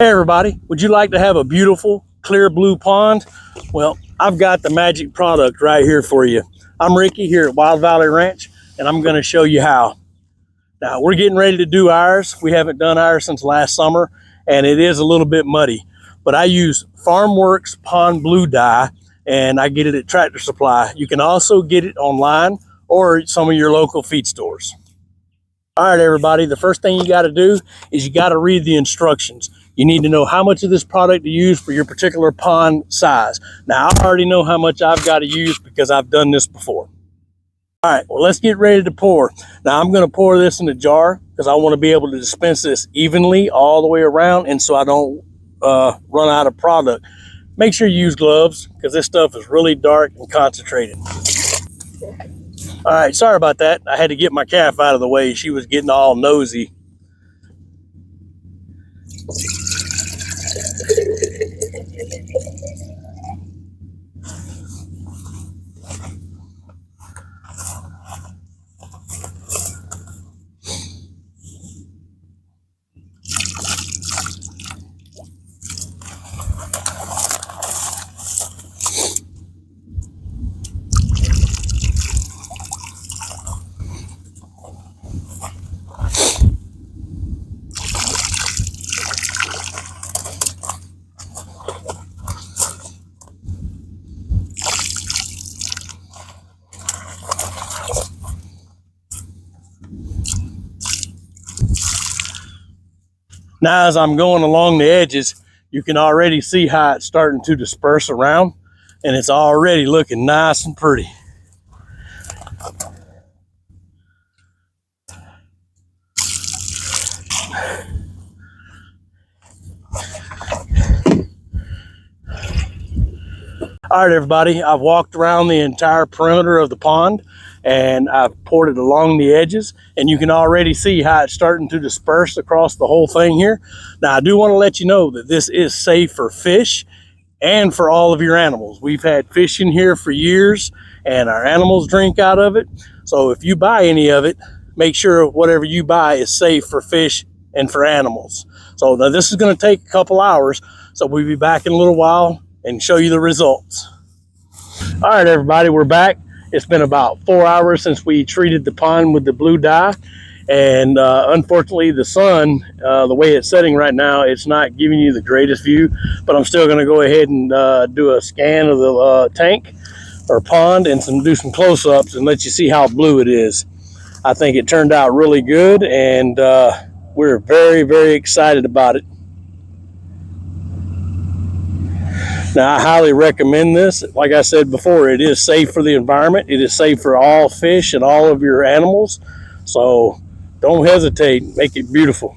Hey everybody, would you like to have a beautiful clear blue pond? Well, I've got the magic product right here for you. I'm Ricky here at Wild Valley Ranch, and I'm going to show you how. Now, we're getting ready to do ours. We haven't done ours since last summer, and it is a little bit muddy. But I use FarmWorks Pond Blue Dye, and I get it at Tractor Supply. You can also get it online or at some of your local feed stores. All right, everybody, the first thing you got to do is you got to read the instructions. You need to know how much of this product to use for your particular pond size. Now, I already know how much I've got to use because I've done this before. All right, well, let's get ready to pour. Now, I'm going to pour this in a jar because I want to be able to dispense this evenly all the way around, and so I don't run out of product. Make sure you use gloves because this stuff is really dark and concentrated. All right, sorry about that. I had to get my calf out of the way. She was getting all nosy. Now, as I'm going along the edges, you can already see how it's starting to disperse around, and it's already looking nice and pretty. All right, everybody, I've walked around the entire perimeter of the pond, and I've poured it along the edges, and you can already see how it's starting to disperse across the whole thing here. Now, I do want to let you know that this is safe for fish and for all of your animals. We've had fish in here for years, and our animals drink out of it. So if you buy any of it, make sure whatever you buy is safe for fish and for animals. So now this is going to take a couple hours, so we'll be back in a little while and show you the results. All right, everybody, we're back. It's been about 4 hours since we treated the pond with the blue dye, and unfortunately the sun, the way it's setting right now, it's not giving you the greatest view, but I'm still going to go ahead and do a scan of the tank or pond and do some close-ups and let you see how blue it is. I think it turned out really good, and we're very, very excited about it. Now, I highly recommend this. Like I said before, it is safe for the environment. It is safe for all fish and all of your animals. So don't hesitate. Make it beautiful.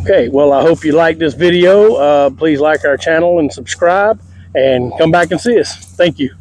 Okay, well, I hope you liked this video. Please like our channel and subscribe, and come back and see us. Thank you.